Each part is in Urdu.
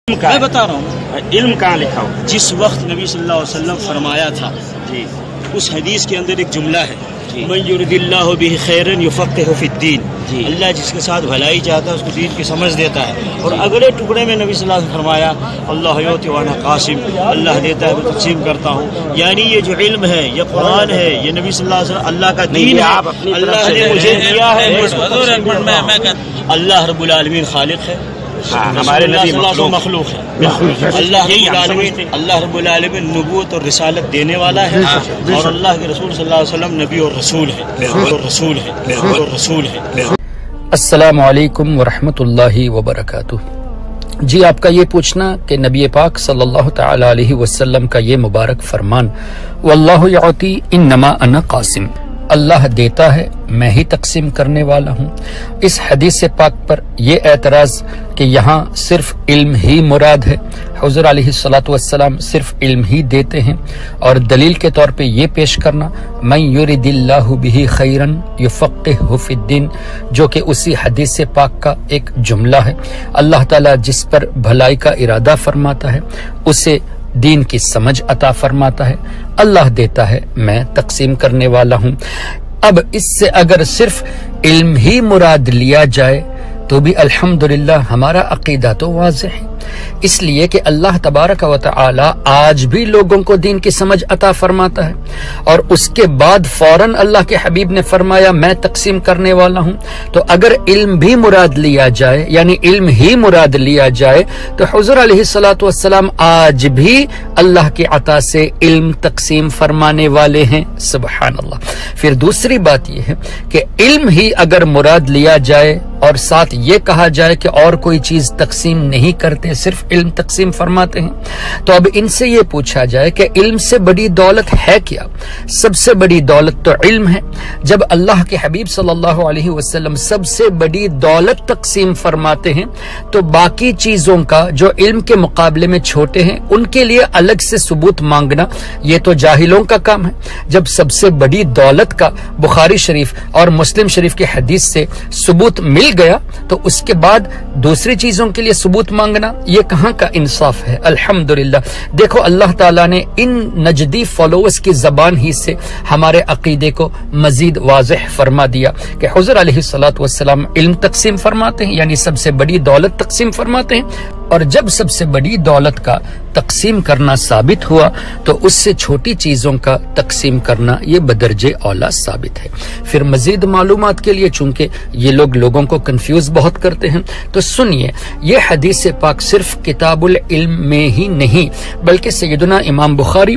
میں بتا رہا ہوں علم کہاں لکھا ہو؟ جس وقت نبی صلی اللہ علیہ وسلم فرمایا تھا جی اس حدیث کے اندر ایک جملہ ہے جی من یرد اللہ بہ خیرا یفقہہ فی الدین، جی اللہ جس کے ساتھ بھلائی چاہتا ہے اس کو دین کی سمجھ دیتا ہے۔ اور اگلے ٹکڑے میں نبی صلی اللہ علیہ وسلم فرمایا اللہ یعطی وانا قاسم، اللہ دیتا ہے میں تقسیم کرتا ہوں۔ یعنی یہ جو علم ہے، یہ قرآن ہے، یہ نبی صلی اللہ علیہ وسلم اللہ کا دین ہے، آپ اپنی طرف اللہ سے نے مجھے دیا ہے۔ اللہ رب العالمین خالق ہے، ہمارے نبی مخلوق ہے۔ اللہ رب العالمین نبوت اور رسالت دینے والا ہے، اور اللہ کے رسول صلی اللہ علیہ وسلم نبی اور رسول ہے۔ السلام علیکم ورحمۃ اللہ وبرکاتہ۔ جی، آپ کا یہ پوچھنا کہ نبی پاک صلی اللہ تعالی علیہ وسلم کا یہ مبارک فرمان واللہ یعطی انما انا قاسم، اللہ دیتا ہے میں ہی تقسیم کرنے والا ہوں، اس حدیث پاک پر یہ اعتراض کہ یہاں صرف علم ہی مراد ہے، حضور علیہ الصلاۃ والسلام صرف علم ہی دیتے ہیں، اور دلیل کے طور پہ یہ پیش کرنا من یرد اللہ بہ خیرا یفقہہ فی الدین، جو کہ اسی حدیث پاک کا ایک جملہ ہے۔ اللہ تعالیٰ جس پر بھلائی کا ارادہ فرماتا ہے اسے دین کی سمجھ عطا فرماتا ہے، اللہ دیتا ہے میں تقسیم کرنے والا ہوں۔ اب اس سے اگر صرف علم ہی مراد لیا جائے تو بھی الحمدللہ ہمارا عقیدہ تو واضح ہے، اس لیے کہ اللہ تبارک و تعالی آج بھی لوگوں کو دین کی سمجھ عطا فرماتا ہے، اور اس کے بعد فوراً اللہ کے حبیب نے فرمایا میں تقسیم کرنے والا ہوں۔ تو اگر علم بھی مراد لیا جائے، یعنی علم ہی مراد لیا جائے، تو حضور علیہ الصلاۃ والسلام آج بھی اللہ کی عطا سے علم تقسیم فرمانے والے ہیں، سبحان اللہ۔ پھر دوسری بات یہ ہے کہ علم ہی اگر مراد لیا جائے اور ساتھ یہ کہا جائے کہ اور کوئی چیز تقسیم نہیں کرتے، صرف علم تقسیم فرماتے ہیں، تو اب ان سے یہ پوچھا جائے کہ علم سے بڑی دولت ہے کیا؟ سب سے بڑی دولت تو علم ہے۔ جب اللہ کے حبیب صلی اللہ علیہ وسلم سب سے بڑی دولت تقسیم فرماتے ہیں تو باقی چیزوں کا جو علم کے مقابلے میں چھوٹے ہیں ان کے لیے الگ سے ثبوت مانگنا یہ تو جاہلوں کا کام ہے۔ جب سب سے بڑی دولت کا بخاری شریف اور مسلم شریف کی حدیث سے ثبوت مل گیا تو اس کے بعد دوسری چیزوں کے لیے ثبوت مانگنا یہ کہاں کا انصاف ہے؟ الحمدللہ۔ دیکھو اللہ تعالیٰ نے ان نجدی فالوورز کی زبان ہی سے ہمارے عقیدے کو مزید واضح فرما دیا کہ حضور علیہ الصلاۃ والسلام علم تقسیم فرماتے ہیں، یعنی سب سے بڑی دولت تقسیم فرماتے ہیں، اور جب سب سے بڑی دولت کا تقسیم کرنا ثابت ہوا تو اس سے چھوٹی چیزوں کا تقسیم کرنا یہ بدرجے اولا ثابت ہے۔ پھر مزید معلومات کے لیے چونکہ یہ لوگوں کو کنفیوز بہت کرتے ہیں تو سنیے، یہ حدیث پاک صرف کتاب العلم میں ہی نہیں بلکہ سیدنا امام بخاری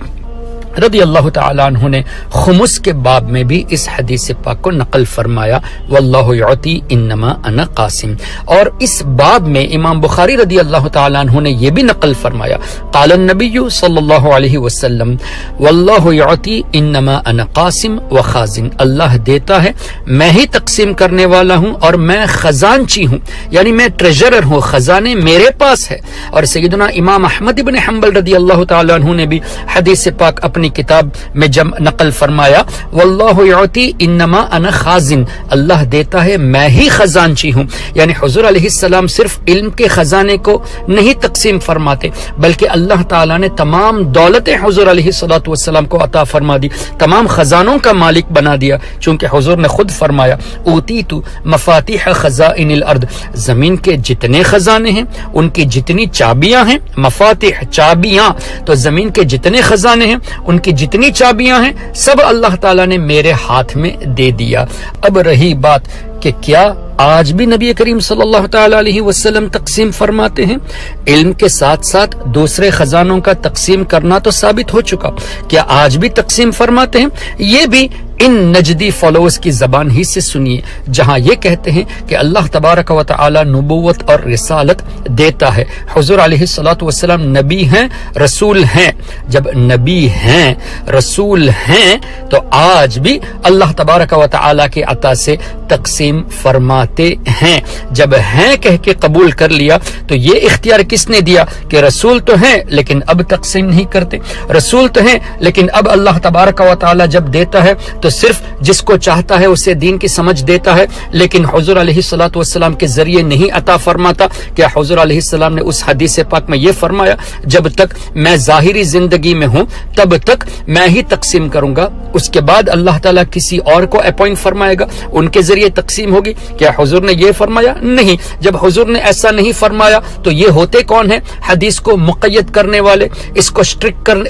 رضی اللہ تعالیٰ عنہ نے خمس کے باب میں بھی اس حدیث پاک کو نقل فرمایا واللہ یعطی انما انا قاسم، اور اس باب میں امام بخاری رضی اللہ تعالیٰ عنہ نے یہ بھی نقل فرمایا قال النبی صلی اللہ علیہ وسلم واللہ یعطی انما انا قاسم وخازن، اللہ دیتا ہے میں ہی تقسیم کرنے والا ہوں اور میں خزانچی ہوں، یعنی میں ٹریجرر ہوں، خزانے میرے پاس ہے۔ اور سیدنا امام احمد بن حنبل رضی اللہ تعالیٰ عنہ نے بھی حدیث پاک اپنی کتاب میں نقل فرمایا واللہ یعطی انما انا خازن، اللہ دیتا ہے میں ہی خزانچی ہوں، یعنی حضور علیہ السلام صرف علم کے خزانے کو نہیں تقسیم فرماتے بلکہ اللہ تعالیٰ نے تمام دولتیں حضور علیہ الصلاۃ والسلام کو عطا فرما دی، تمام خزانوں کا مالک بنا دیا، چونکہ حضور نے خود فرمایا اوتیت مفاتیح خزائن الارض، زمین کے جتنے خزانے ہیں ان کی جتنی چابیاں ہیں، مفاتیح چابیاں، تو زمین کے جتنے خزانے ہیں ان کی جتنی چابیاں ہیں سب اللہ تعالیٰ نے میرے ہاتھ میں دے دیا۔ اب رہی بات کہ کیا آج بھی نبی کریم صلی اللہ تعالی علیہ وسلم تقسیم فرماتے ہیں؟ علم کے ساتھ ساتھ دوسرے خزانوں کا تقسیم کرنا تو ثابت ہو چکا، کیا آج بھی تقسیم فرماتے ہیں؟ یہ بھی ان نجدی فالوورز کی زبان ہی سے سنیے جہاں یہ کہتے ہیں کہ اللہ تبارک و تعالی نبوت اور رسالت دیتا ہے، حضور علیہ الصلاۃ والسلام نبی ہیں رسول ہیں۔ جب نبی ہیں رسول ہیں تو آج بھی اللہ تبارک و تعالی کے عطا سے تقسیم فرماتے ہیں۔ جب ہیں کہہ کے قبول کر لیا تو یہ اختیار کس نے دیا کہ رسول تو ہیں لیکن اب تقسیم نہیں کرتے، رسول تو ہیں لیکن اب اللہ تبارک و تعالی جب دیتا ہے تو صرف جس کو چاہتا ہے اسے دین کی سمجھ دیتا ہے، لیکن حضور علیہ الصلوۃ والسلام کے ذریعے نہیں عطا فرماتا۔ کہ حضور علیہ السلام نے اس حدیث پاک میں یہ فرمایا، جب تک میں ظاہری زندگی میں ہوں تب تک میں ہی تقسیم کروں گا، اس کے بعد اللہ تعالیٰ کسی اور کو اپوائنٹ فرمائے گا، ان کے ذریعے تقسیم ہوگی۔ کیا حضور نے یہ فرمایا؟ نہیں۔ جب حضور نے ایسا نہیں فرمایا تو یہ ہوتے کون ہیں؟ حدیث کو مقید کرنے والے، اس کو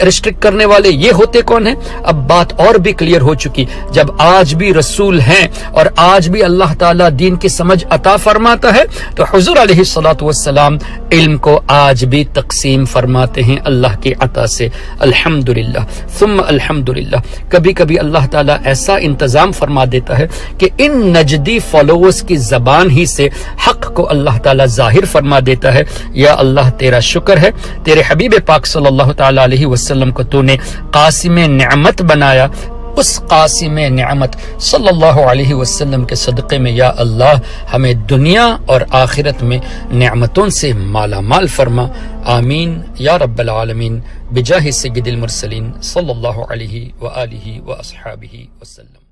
ریسٹرکٹ کرنے والے یہ ہوتے کون ہیں؟ اب بات اور بھی کلیئر ہو چکی، جب آج بھی رسول ہیں اور آج بھی اللہ تعالیٰ دین کی سمجھ عطا فرماتا ہے تو حضور علیہ الصلوۃ والسلام علم کو آج بھی تقسیم فرماتے ہیں اللہ کی عطا سے۔ الحمدللہ ثم الحمدللہ۔ کبھی کبھی اللہ تعالیٰ ایسا انتظام فرما دیتا ہے کہ ان نجدی فالوورز کی زبان ہی سے حق کو اللہ تعالیٰ ظاہر فرما دیتا ہے۔ یا اللہ تیرا شکر ہے، تیرے حبیب پاک صلی اللہ تعالیٰ علیہ وسلم کو تو نے قاسم نعمت بنایا، اس قاسم نعمت صلی اللہ علیہ وسلم کے صدقے میں یا اللہ ہمیں دنیا اور آخرت میں نعمتوں سے مالا مال فرما، آمین یا رب العالمین، بجاہ سید المرسلین صلی اللہ علیہ وآلہ وأصحابہ وسلم۔